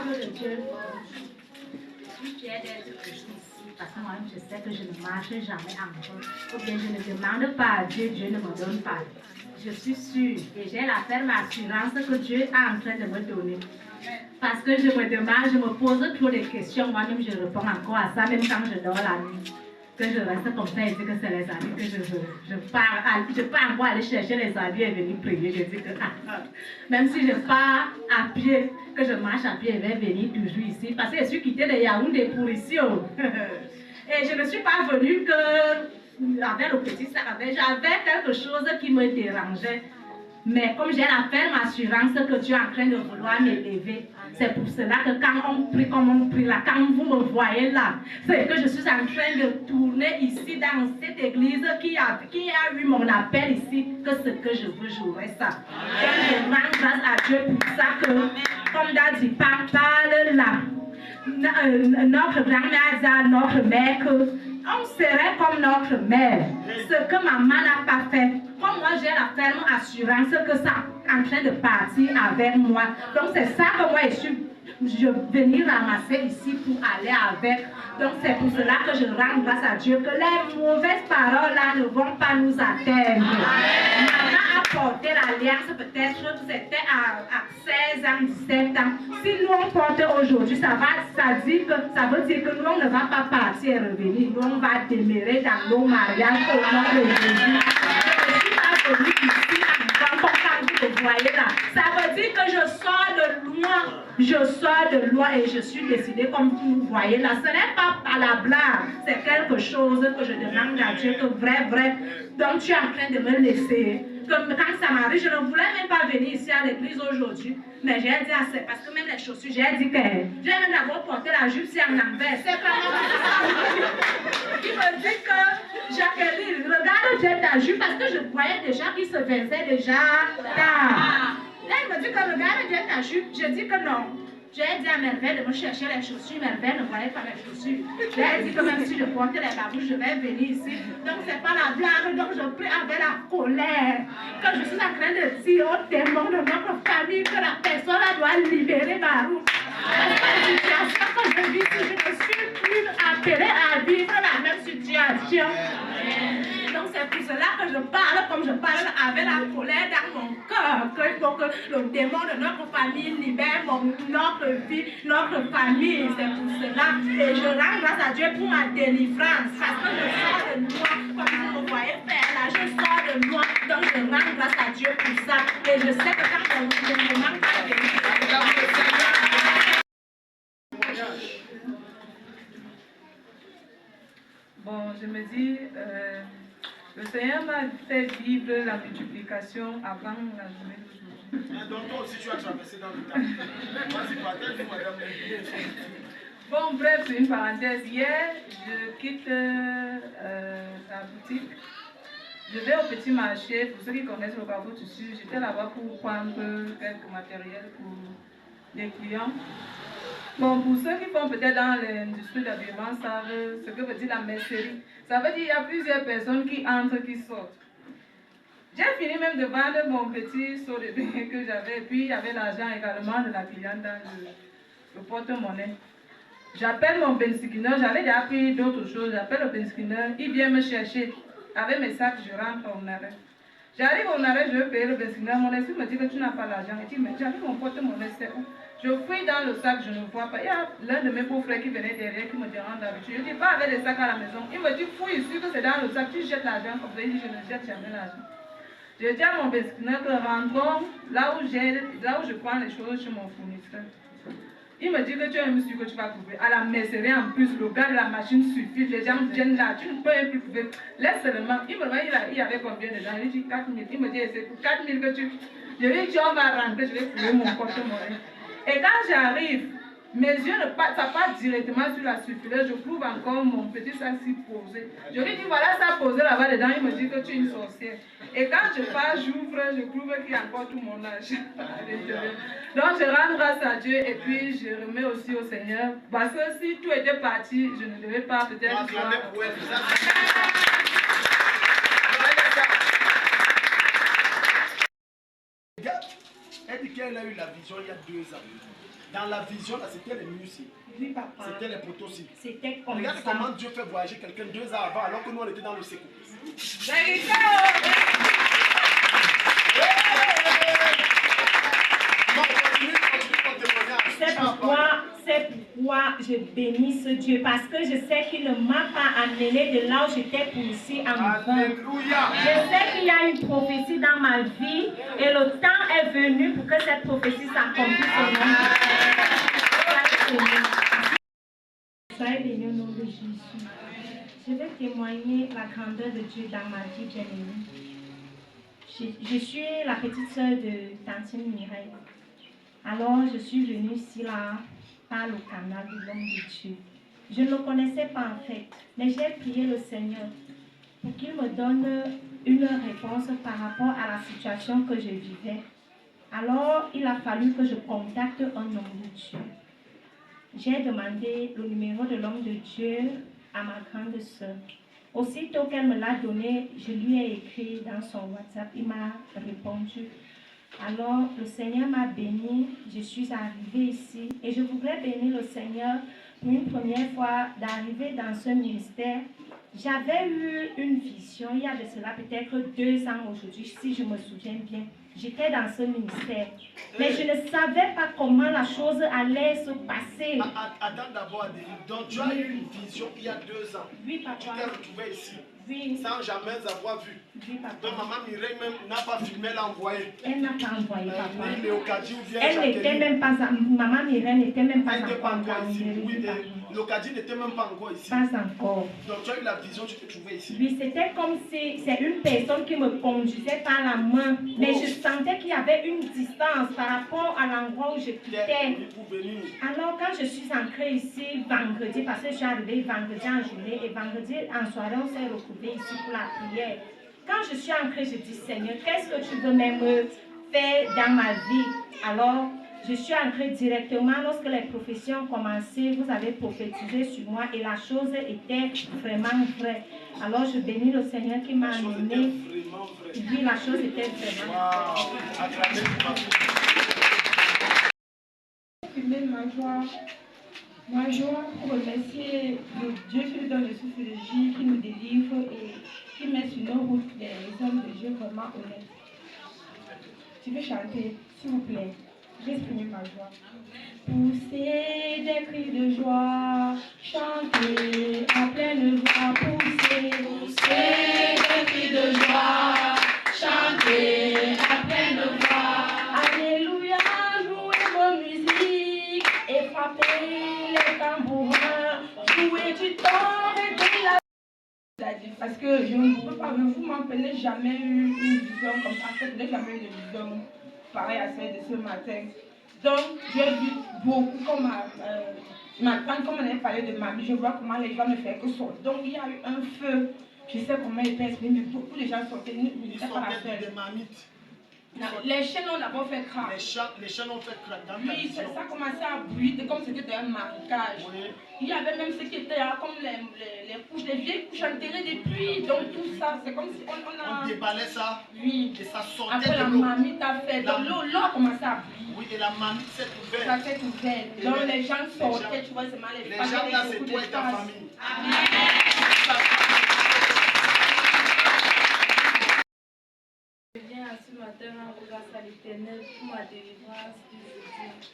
parle de Dieu, je suis fière d'être ici parce que moi-même je sais que je ne marche jamais en rond. Ou bien je ne demande pas à Dieu, Dieu ne me donne pas. Je suis sûre et j'ai la ferme assurance que Dieu est en train de me donner. Parce que je me demande, je me pose trop de questions, moi-même je réponds encore à ça, même quand je dors la nuit. Que je reste comme ça et dis que c'est les amis que je veux. Je pars encore aller chercher les amis et venir prier. Je dis que même si je pars à pied, que je marche à pied, je vais venir toujours ici. Parce que je suis quittée de Yaoundé pour ici. Oh. Et je ne suis pas venue que avec le petit sac. J'avais quelque chose qui me dérangeait. Mais comme j'ai la ferme assurance que Dieu est en train de vouloir m'élever, c'est pour cela que quand on prie comme on prie là, quand vous me voyez là, c'est que je suis en train de tourner ici dans cette église qui a eu mon appel ici, que ce que je veux, j'aurai ça. Et je rends grâce à Dieu pour ça que, comme Daddy parle là, notre grand-mère a dit à notre mère que on serait comme notre mère. Ce que maman n'a pas fait. Comme moi, j'ai la ferme assurance que ça est en train de partir avec moi. Donc, c'est ça que moi, je venir ramasser ici pour aller avec. Donc, c'est pour cela que je rends grâce à Dieu que les mauvaises paroles là ne vont pas nous atteindre. Maman a porté l'alliance, peut-être que c'était à 16 ans, 17 ans. Si nous on porte aujourd'hui, ça veut dire que nous on ne va pas partir et revenir. Nous on va demeurer dans nos mariages au nom de Jésus. Je ne suis pas venue ici en tant que vous voyez là. Ça veut dire que je sors de loin. Je sors de loin et je suis décidée comme vous voyez là. Ce n'est pas par la blague. C'est quelque chose que je demande à Dieu que vrai. Donc tu es en train de me laisser. Comme quand ça m'arrive, je ne voulais même pas venir ici à l'église aujourd'hui. Mais j'ai dit assez, parce que même les chaussures, j'ai dit que j'ai même d'abord porté la jupe si en envers. C'est vraiment il me dit que Jacqueline, regarde j'ai ta jupe parce que je voyais déjà qu'il se faisait déjà tard. Là, il me dit que regarde j'ai ta jupe. Je dis que non. J'ai dit à Merveille de me chercher les chaussures. Merveille ne voyait pas les chaussures. J'ai dit que même si je portais les babouches, je vais venir ici. Donc, ce n'est pas la blague. Donc, je prie avec la colère. Que je suis en train de dire au démon de notre famille que la personne doit libérer ma route. Parce que la situation que je vis, je ne suis plus appelée à vivre la même situation. Donc, c'est pour cela que je parle comme je parle avec la colère dans mon cœur. Qu'il faut que le démon de notre famille libère notre vie, notre famille. C'est pour cela. Et je rends grâce à Dieu pour ma délivrance. Parce que je sors de loin, comme vous me voyez faire là, je sors de loin. Donc, je rends grâce à Dieu pour ça. Et je sais que quand le moment va venir, bon, je me dis, le Seigneur m'a fait vivre la multiplication avant la journée d'aujourd'hui. Donc toi aussi tu as traversé dans le temps. Vas-y, partage, madame. Bon, bref, c'est une parenthèse. Hier, je quitte la boutique. Je vais au petit marché. Pour ceux qui connaissent le Carrefour Tissu, j'étais là-bas pour prendre quelques matériels pour des clients. Bon, pour ceux qui font peut-être dans l'industrie d'habillement savent ce que veut dire la mercerie. Ça veut dire qu'il y a plusieurs personnes qui entrent, qui sortent. J'ai fini même de vendre mon petit seau de bain que j'avais, et puis il y avait l'argent également de la cliente dans le porte-monnaie. J'appelle mon bensikiner, j'avais déjà pris d'autres choses, j'appelle le bensikiner, il vient me chercher. Avec mes sacs, je rentre en arrêt. J'arrive au arrêt, je veux payer le bensikiner, mon esprit me dit que tu n'as pas l'argent. Il dit, mais j'avais mon porte-monnaie, c'est où? Je fouille dans le sac, je ne vois pas. Il y a l'un de mes beaux-frères qui venait derrière, qui me dérange d'habitude. Je dis, va avec les sacs à la maison. Il me dit, fouille ici, que c'est dans le sac, tu jettes l'argent comme ça. Il dit, je ne jette jamais l'argent. Je dis à mon beskineur que rentrons là où je prends les choses chez mon fournisseur. Il me dit que tu as un monsieur que tu vas trouver. À la mercerie en plus, le gars de la machine suffit. Les gens viennent là, tu ne peux même plus trouver. Laisse seulement. Il me dit, il y avait combien de gens? Il dit 4 000. Il me dit, c'est pour 4 000 que tu. Je lui dis, on va rentrer, je vais trouver mon porte-monnaie. Et quand j'arrive, mes yeux ne passent pas directement sur la surface. Je trouve encore mon petit sac si posé. Je lui dis, voilà ça posé là-bas dedans. Il me dit que tu es une sorcière. Et quand je pars, j'ouvre, je trouve qu'il y a encore tout mon argent à l'intérieur. Donc je rends grâce à Dieu et puis je remets aussi au Seigneur. Parce que si tout était parti, je ne devais pas peut-être. Elle dit qu'elle a eu la vision il y a 2 ans. Dans la vision, là, c'était les muscles. Oui, papa. C'était les poteaux aussi. C'était comme Regarde ça. comment Dieu fait voyager quelqu'un 2 ans avant, alors que nous, on était dans le sécu. Vérité. Non, continue ton témoignage. C'est pourquoi je bénis ce Dieu, parce que je sais qu'il ne m'a pas amené de là où j'étais pour ici en vain. Alléluia. Je sais qu'il y a une prophétie dans ma vie et le temps est venu pour que cette prophétie s'accomplisse au nom de Jésus. Soyez bénis au nom de Jésus. Je vais témoigner la grandeur de Dieu dans ma vie bien-aimée. Je suis la petite sœur de Tantine Mireille. Alors, je suis venue ici là par le canal de l'homme de Dieu. Je ne le connaissais pas en fait, mais j'ai prié le Seigneur pour qu'il me donne une réponse par rapport à la situation que je vivais. Alors, il a fallu que je contacte un homme de Dieu. J'ai demandé le numéro de l'homme de Dieu à ma grande sœur. Aussitôt qu'elle me l'a donné, je lui ai écrit dans son WhatsApp. Il m'a répondu. Alors, le Seigneur m'a béni. Je suis arrivée ici et je voudrais bénir le Seigneur pour une première fois d'arriver dans ce ministère. J'avais eu une vision il y a de cela peut-être 2 ans aujourd'hui, si je me souviens bien. J'étais dans ce ministère, mais je ne savais pas comment la chose allait se passer. Attends d'abord, Adélie. Donc, tu as eu une vision il y a 2 ans. Oui, papa. Tu t'es retrouvé ici. Oui. Sans jamais avoir vu. Oui, papa. Donc, maman Mireille même n'a pas filmé, elle a envoyé. Elle n'a pas envoyé, papa. Ni Léocadie ou bien Elle n'était Jacqueline. même pas, maman Mireille n'était même pas Elle n'était pas encore encore ici. envoyée. Oui, Oui, papa. Léocadie n'était même pas encore ici. Pas encore. Donc, tu as eu la vision, tu t'es trouvé ici. Oui, c'était comme si c'est une personne qui me conduisait par la main, mais je sentais qu'il y avait une distance par rapport à l'endroit où je quittais. Alors, quand je suis entrée ici vendredi, parce que je suis arrivée vendredi en journée et vendredi en soirée, on s'est retrouvés ici pour la prière. Quand je suis entrée, je dis, Seigneur, qu'est-ce que tu veux même faire dans ma vie? Alors, je suis entrée directement lorsque les prophéties ont commencé. Vous avez prophétisé sur moi et la chose était vraiment vraie. Alors, je bénis le Seigneur qui m'a amené. Oui, la chose était vraiment vraie. Ma joie pour remercier le Dieu qui nous donne le souffle de vie, qui nous délivre et qui met sur nos routes des hommes de Dieu vraiment honnêtes. Je vais chanter, s'il vous plaît. Je vais exprimer ma joie. Poussez des cris de joie, chantez à pleine voix, poussez des cris de joie, chantez à pleine voix. Alléluia, jouez vos musiques et frappez les tambourins, jouez du temps et de la... Parce que je ne peux pas, vous m'en jamais eu une vision comme ça, je n'ai jamais eu de vision pareille à celle de ce matin. Donc, j'ai vu beaucoup, comme ma tante, comme on avait parlé de ma vie, je vois comment les gens ne font que sortir. Donc, il y a eu un feu, je sais comment il peut exprimer, mais beaucoup de gens sont venus, Ils sont des marmites. Les chaînes ont d'abord fait crack. Les chaînes ont fait crack dans Oui, ça a commencé à bruiter comme si c'était un marécage. Oui. Il y avait même ce qui était là, comme les couches, les vieilles couches enterrées des pluies. Donc tout ça, c'est comme si on déballait ça. Oui. Et ça sortait après, de l'eau. la marmite a fait. Donc l'eau a commencé à briller. Oui, et la marmite s'est ouverte. Ça s'est ouvert. Donc les gens sortaient, tu vois, c'est mal. Les gens là, c'est toi et ta famille. Amen. Je viens ce matin rendre grâce à l'Éternel pour ma délivrance d'aujourd'hui.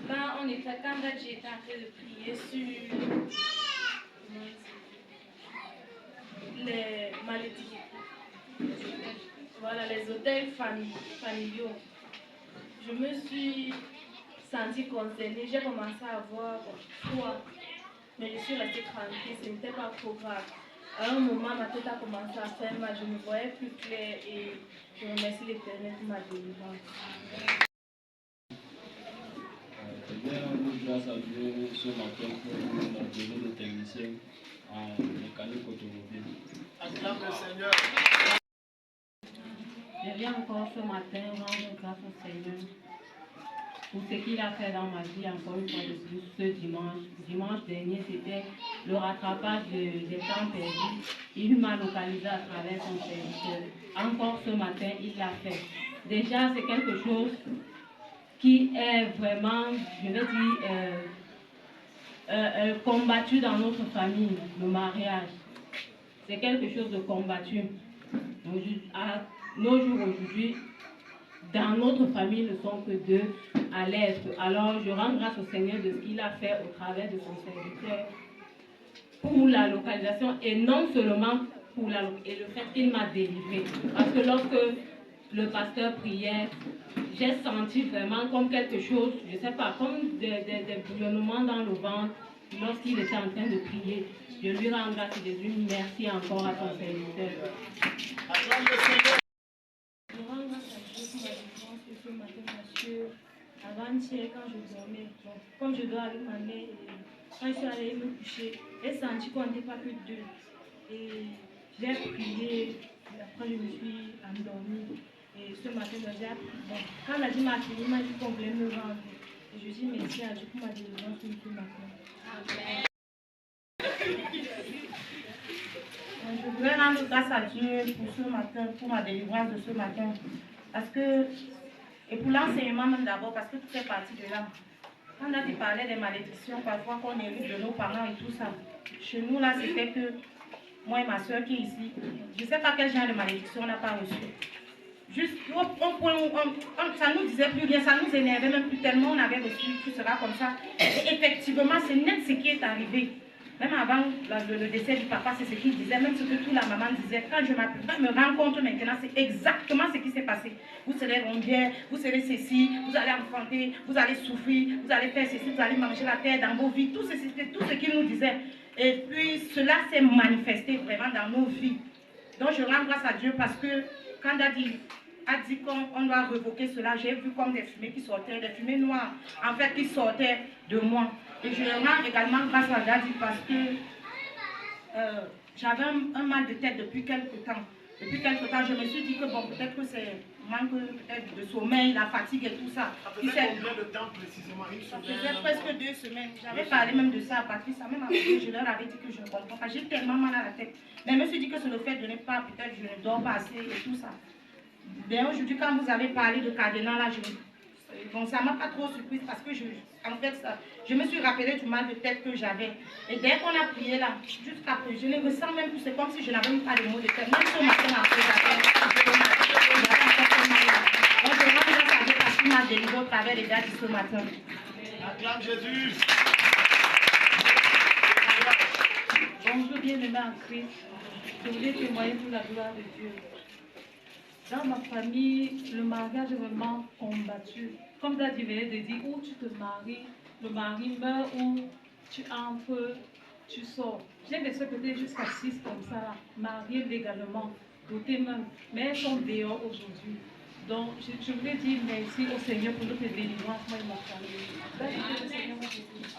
Quand j'ai été en train de prier sur les malédictions, voilà, les hôtels familiaux, je me suis sentie concernée. J'ai commencé à avoir froid, mais je suis restée tranquille, ce n'était pas trop grave. À un moment, ma tête a commencé à faire mal, je ne voyais plus clair et je remercie l'Éternel pour ma délivrance. Je viens rendre grâce à Dieu ce matin pour nous donner le technicien en mécanique automobile. Acclame le Seigneur. Je viens encore ce matin rendre grâce au Seigneur pour ce qu'il a fait dans ma vie encore une fois de plus ce dimanche. Dimanche dernier, c'était le rattrapage des temps perdus. Il m'a localisé à travers son serviteur. Encore ce matin, il l'a fait. Déjà, c'est quelque chose qui est vraiment, je vais dire, combattu dans notre famille, le mariage. C'est quelque chose de combattu. Donc, à nos jours aujourd'hui, dans notre famille, ne sont que deux à l'être. Alors, je rends grâce au Seigneur de ce qu'il a fait au travers de son serviteur pour la localisation et non seulement pour et le fait qu'il m'a délivré. Parce que lorsque le pasteur priait, j'ai senti vraiment comme quelque chose, je ne sais pas, comme des bouillonnements dans le ventre lorsqu'il était en train de prier. Je lui rends grâce Jésus, merci encore à son serviteur. Je rends grâce à Dieu pour ma défense ce matin parce que avant-hier, quand je dormais, comme je dors avec ma mère, quand je suis allée me coucher, j'ai senti qu'on n'était pas que deux. Et j'ai prié, et après je me suis endormie. Et ce matin, quand la dit m'a fini, il m'a dit qu'on voulait me rendre. Et je dis merci à Dieu pour ma délivrance ce matin. Amen. Je voudrais rendre grâce à Dieu pour ce matin, pour ma délivrance de ce matin. Parce que, et pour l'enseignement même d'abord, parce que tout fait partie de là. Quand on a parlé des malédictions, parfois qu'on hérite de nos parents et tout ça. Chez nous là, c'était que moi et ma soeur qui est ici, je ne sais pas quel genre de malédiction on n'a pas reçu. Juste, ça nous disait plus rien, ça nous énervait même plus tellement, on avait reçu, tout sera comme ça. Et effectivement, c'est net ce qui est arrivé. Même avant le décès du papa, c'est ce qu'il disait, même ce que toute la maman disait. Quand je me rends compte maintenant, c'est exactement ce qui s'est passé. Vous serez rondière, vous serez ceci, vous allez enfanter, vous allez souffrir, vous allez faire ceci, vous allez manger la terre dans vos vies. Tout ce qu'il nous disait. Et puis cela s'est manifesté vraiment dans nos vies. Donc je rends grâce à Dieu parce que quand Daddy a dit qu'on doit revoquer cela, j'ai vu comme des fumées qui sortaient, des fumées noires, en fait, qui sortaient de moi. Et je rends également grâce à Daddy parce que j'avais un mal de tête depuis quelques temps. Depuis quelques temps, je me suis dit que bon, peut-être que c'est manque de sommeil, la fatigue et tout ça. Ça faisait combien de temps précisément? Une semaine? Ça faisait presque 2 semaines. J'avais parlé même de ça à Patrice, même à Patrice, je leur avais dit que je ne comprends pas. J'ai tellement mal à la tête. Mais je me suis dit que c'est le fait de ne pas, peut-être je ne dors pas assez et tout ça. Mais aujourd'hui, quand vous avez parlé de Cardinal, là, bon, ça ne m'a pas trop surprise parce que en fait, je me suis rappelé du mal de tête que j'avais. Et dès qu'on a prié là, jusqu'après, je ne ressens même plus, c'est comme si je n'avais même pas de mots de tête. Même ce matin, après, j'avais. Donc, je rends grâce à Dieu parce qu'il m'a délivré au travers des dates ce matin. Acclame Jésus. Bonjour, bien-aimés en Christ. Je voulais témoigner pour la gloire de Dieu. Dans ma famille, le mariage est vraiment combattu. Comme Daddy venait de dire, où tu te maries, le mari meurt, ou tu entres, tu sors. J'ai des soeurs peut-être jusqu'à 6 comme ça, mariées légalement, dotées même, mais elles sont dehors aujourd'hui. Donc, je voulais dire merci au Seigneur pour notre délivrance, moi et ma famille. Merci que le Seigneur vous bénisse.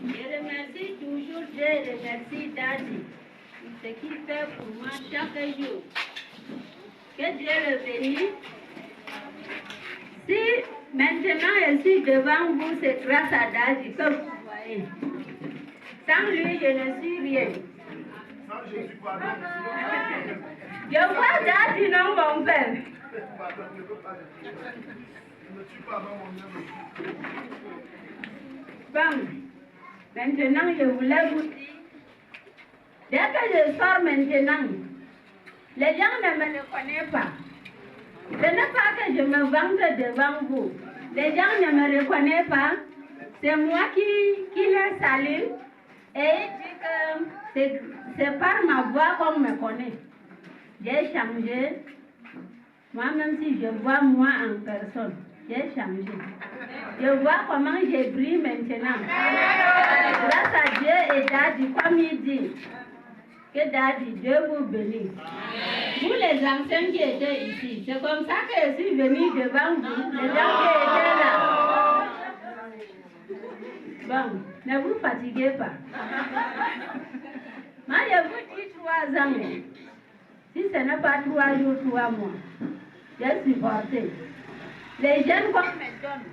Je remercie toujours Dieu, je remercie Daddy. Ce qu'il fait pour moi chaque jour. Que Dieu le bénisse. Si maintenant je suis devant vous, c'est grâce à Daddy que vous voyez. Sans lui, je ne suis rien. Sans Jésus, pardon. Je vois Daddy, non, mon père. Pardon, je ne peux pas le dire. Je ne suis pas dans mon âme. Bon, maintenant je voulais vous dire. Dès que je sors maintenant, les gens ne me reconnaissent pas. Ce n'est pas que je me vante devant vous. Les gens ne me reconnaissent pas. C'est moi qui les salue. Et il dit que c'est par ma voix qu'on me connaît. J'ai changé. Moi-même si je vois moi en personne, j'ai changé. Je vois comment j'ai brillé maintenant. Grâce à Dieu et Daddy, comme il dit. Que Daddy, Dieu vous bénisse. Vous les anciens qui étaient ici, c'est comme ça que je suis venue devant vous, les gens qui étaient là. Bon, ne vous fatiguez pas. Moi, je vous dis 3 ans. Si ce n'est pas 3 jours, 3 mois, j'ai supporté. Les jeunes qu'on me donne.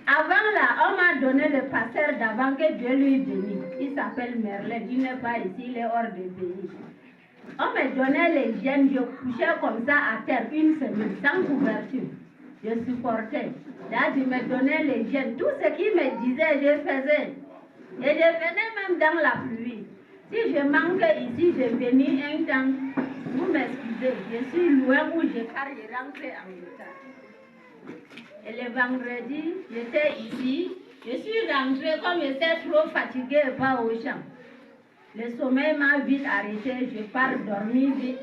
Avant là, on m'a donné le pasteur d'avant que Dieu lui bénisse. Il s'appelle Merlin, il n'est pas ici, il est hors du pays. On me donnait les jeunes, je couchais comme ça à terre 1 semaine, sans couverture. je supportais. Daddy me donnait les gènes. Tout ce qu'il me disait, je faisais. Et je venais même dans la pluie. Si je manque ici, je venais un temps. Vous m'excusez, je suis loin où je car je rentrais en retard. Et le vendredi, j'étais ici. Je suis rentrée comme j'étais trop fatiguée et pas au champ. Le sommeil m'a vite arrêté, je pars dormir vite.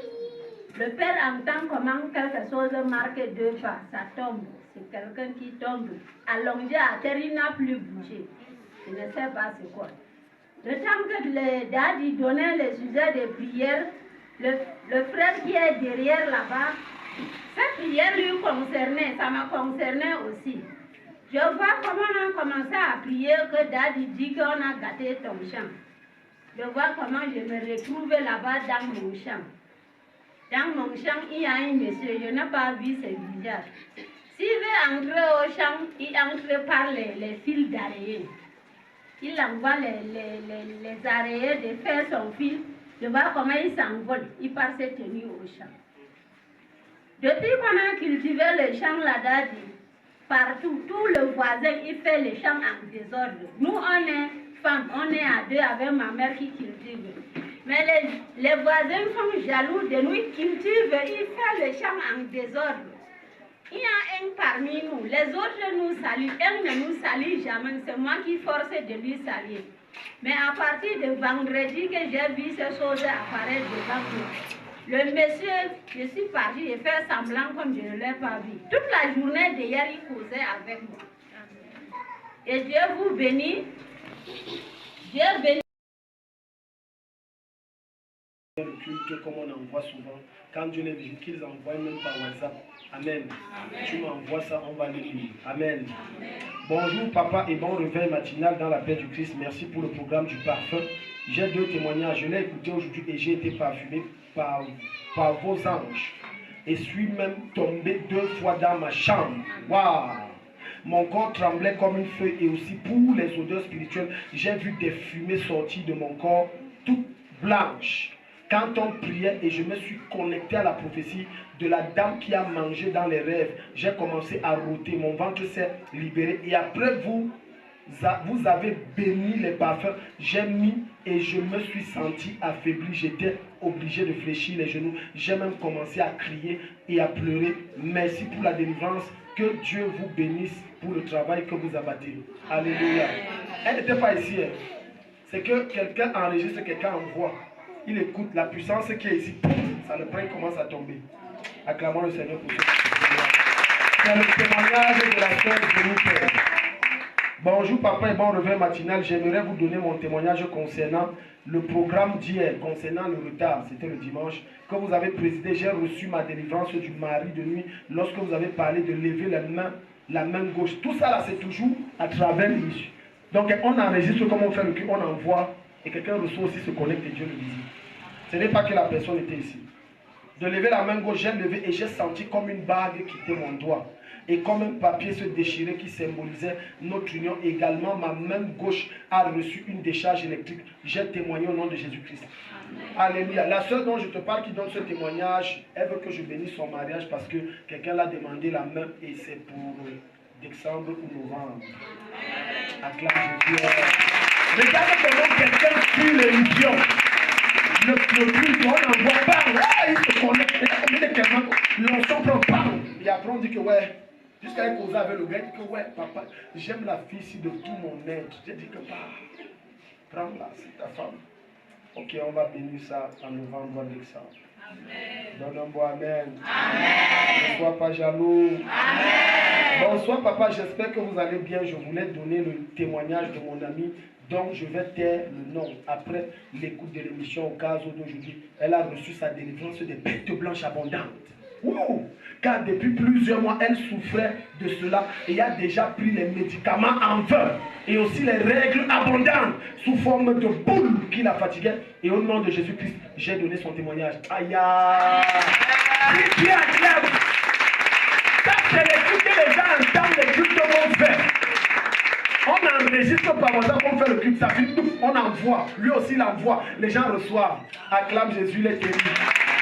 Le père entend comment quelque chose marque 2 pas, ça tombe. C'est quelqu'un qui tombe. Allongé à terre, il n'a plus bougé. Je ne sais pas c'est quoi. Le temps que le daddy donnait le sujet de prière, le frère qui est derrière là-bas, cette prière lui concernait, ça m'a concerné aussi. Je vois comment on a commencé à prier que daddy dit qu'on a gâté ton champ. Je vois comment je me retrouve là-bas dans mon champ. Dans mon champ, il y a un monsieur, je n'ai pas vu ses visages. S'il veut entrer au champ, il entre par les fils d'araignée. Il envoie les araignées de faire son fil. Je vois comment il s'envole. Il part se tenir au champ. Depuis qu'on a cultivé le champ là-bas, partout, tout le voisin, il fait le champ en désordre. Nous, on est femmes, on est à 2 avec ma mère qui cultive. Mais les voisins sont jaloux de nous, ils cultivent, ils font le champ en désordre. Il y a un parmi nous, les autres nous saluent, un ne nous salue jamais, c'est moi qui force de lui saluer. Mais à partir de vendredi que j'ai vu ces choses apparaître devant moi, le monsieur, je suis partie, j'ai fait semblant comme je ne l'ai pas vu. Toute la journée d'hier, il causait avec moi. Et Dieu vous bénit. Dieu bénit. Le culte comme on envoie souvent, quand Dieu les visite, qu'ils envoient même par WhatsApp. Amen. Amen. Tu m'envoies ça, on va le lire. Amen. Amen. Bonjour papa et bon réveil matinal dans la paix du Christ. Merci pour le programme du parfum. J'ai 2 témoignages. Je l'ai écouté aujourd'hui et j'ai été parfumé par vos anges. Et suis même tombé 2 fois dans ma chambre. Waouh! Mon corps tremblait comme une feuille et aussi pour les odeurs spirituelles, j'ai vu des fumées sortir de mon corps toutes blanches. Quand on priait et je me suis connecté à la prophétie de la dame qui a mangé dans les rêves, j'ai commencé à rôter, mon ventre s'est libéré et après vous avez béni les parfums, j'ai mis et je me suis senti affaibli, j'étais obligé de fléchir les genoux, j'ai même commencé à crier et à pleurer. Merci pour la délivrance, que Dieu vous bénisse pour le travail que vous abattez. Alléluia. Elle n'était pas ici, hein. C'est que quelqu'un enregistre, quelqu'un envoie. Il écoute la puissance qui est ici, ça le prend, il commence à tomber. Acclamons le Seigneur pour ça. C'est le témoignage de la sœur de nous Père. Bonjour papa et bon réveil matinal. J'aimerais vous donner mon témoignage concernant le programme d'hier, concernant le retard, c'était le dimanche, que vous avez présidé. J'ai reçu ma délivrance du mari de nuit lorsque vous avez parlé de lever la main gauche. Tout ça là, c'est toujours à travers l'issue. Donc on enregistre comme on fait le culte, on envoie. Et quelqu'un reçoit aussi, se connecte et Dieu le visite. Ce n'est pas que la personne était ici. De lever la main gauche, j'ai levé et j'ai senti comme une bague quitter mon doigt. Et comme un papier se déchirer qui symbolisait notre union. Également, ma main gauche a reçu une décharge électrique. J'ai témoigné au nom de Jésus-Christ. Alléluia. La sœur dont je te parle qui donne ce témoignage, elle veut que je bénisse son mariage parce que quelqu'un l'a demandé la main et c'est pour décembre ou novembre. Acclame Jésus. Regarde comment quelqu'un suit l'émission. Le culte, on n'envoie pas. Il se connecte. L'ensemble prend pas. Et après on dit que ouais. Jusqu'à une cause avec le gars, il dit que ouais, papa, j'aime la fille ici de tout mon être. J'ai dit que prends-la, c'est ta femme. Ok, on va bénir ça en novembre, décembre. Donne un bon amen. Amen. Ne sois pas jaloux. Amen. Bonsoir papa, j'espère que vous allez bien. Je voulais donner le témoignage de mon amie dont je vais taire le nom. Après l'écoute de l'émission au cas où d'aujourd'hui, elle a reçu sa délivrance des bêtes blanches abondantes. Ouh. Car depuis plusieurs mois, elle souffrait de cela et a déjà pris les médicaments en vain et aussi les règles abondantes sous forme de boules qui la fatiguaient. Et au nom de Jésus-Christ, j'ai donné son témoignage. Aïe! Ça, c'est l'écoute que les gens entendent les cultes qu'on fait. On n'enregistre pas comme ça qu'on fait le culte, ça fait tout. On envoie, lui aussi l'envoie. Les gens reçoivent. Acclame Jésus, les terribles.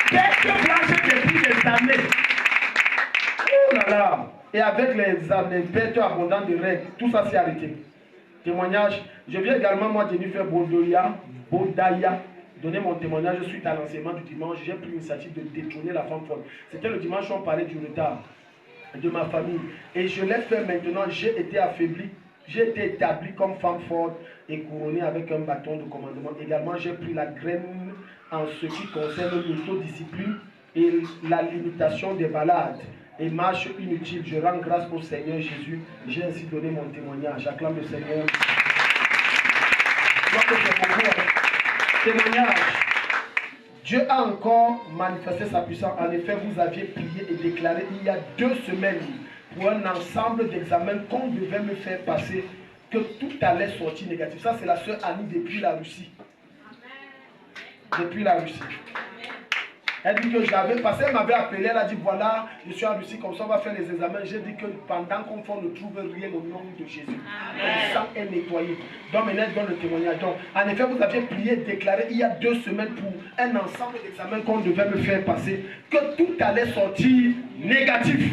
Quelques blanches depuis des années. Oh là là! Et avec les pertes abondantes de règles, tout ça s'est arrêté. Témoignage. Je viens également, moi, Jennifer Bodaya, donner mon témoignage suite à l'enseignement du dimanche. J'ai pris l'initiative de détourner la femme folle. C'était le dimanche où on parlait du retard de ma famille. Et je l'ai fait maintenant. J'ai été affaibli. J'ai été établi comme femme forte et couronnée avec un bâton de commandement. Également, j'ai pris la graine en ce qui concerne l'autodiscipline et la limitation des balades et marches inutiles. Je rends grâce au Seigneur Jésus. J'ai ainsi donné mon témoignage. J'acclame le Seigneur. Témoignage. Dieu a encore manifesté sa puissance. En effet, vous aviez prié et déclaré il y a 2 semaines pour un ensemble d'examens qu'on devait me faire passer, que tout allait sortir négatif. Ça, c'est la sœur Annie depuis la Russie. Depuis la Russie. Elle dit que j'avais passé, elle m'avait appelé, elle a dit voilà, je suis en Russie, comme ça on va faire les examens. J'ai dit que pendant qu'on ne trouve rien au nom de Jésus, le sang est nettoyé. Donc maintenant, elle donne le témoignage. Donc, en effet, vous aviez prié et déclaré il y a 2 semaines pour un ensemble d'examens qu'on devait me faire passer, que tout allait sortir négatif.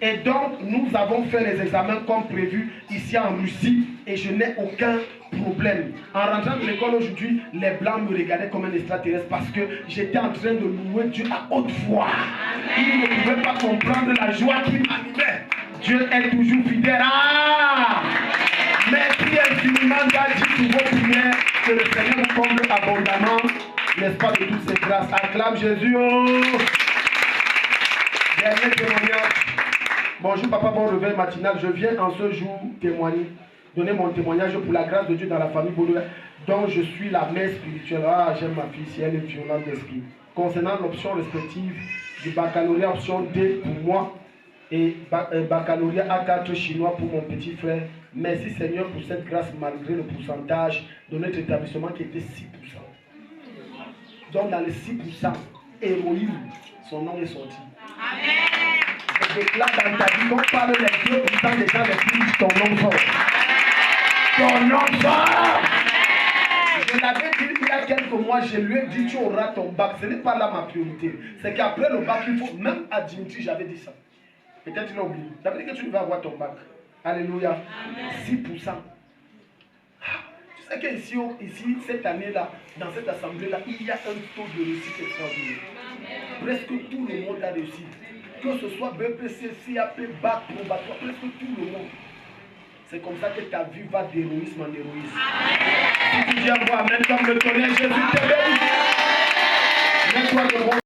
Et donc, nous avons fait les examens comme prévu ici en Russie et je n'ai aucun problème. En rentrant de l'école aujourd'hui, les Blancs me regardaient comme un extraterrestre parce que j'étais en train de louer Dieu à haute voix. Ils ne pouvaient pas comprendre la joie qui m'animait. Dieu est toujours fidèle. Ah! Merci infiniment d'agir pour vos prières. Que le Seigneur vous comble abondamment, n'est-ce pas, de toutes ces grâces. Acclame Jésus. Oh! Dernier témoignage. Bonjour papa, bon réveil matinal. Je viens en ce jour témoigner, donner mon témoignage pour la grâce de Dieu dans la famille Baudouin, dont je suis la mère spirituelle. Ah, j'aime ma fille si elle est violente d'esprit. Concernant l'option respective du baccalauréat option D pour moi et baccalauréat A4 chinois pour mon petit frère. Merci Seigneur pour cette grâce malgré le pourcentage de notre établissement qui était 6%. Donc dans les 6%, héroïne, son nom est sorti. Amen. Je déclare dans ta vie qu'on parle les 2% des gens les plus ton nom sort. Ton nom sort. Je l'avais dit il y a quelques mois, je lui ai dit tu auras ton bac. Ce n'est pas là ma priorité. C'est qu'après le bac, il faut, même à Dimitri, j'avais dit ça. Peut-être tu l'as oublié. J'avais dit que tu vas avoir ton bac. Alléluia. Amen. 6%. Tu sais qu'ici, cette année-là, dans cette assemblée-là, il y a un taux de réussite extraordinaire. Presque tout le monde a réussi. Que ce soit BPC, CAP, BAC, probatoire, presque tout le monde. C'est comme ça que ta vie va d'héroïsme en héroïsme. Si tu dis à moi, Amen, comme le tonnerre, Jésus te bénit. Mets-toi debout.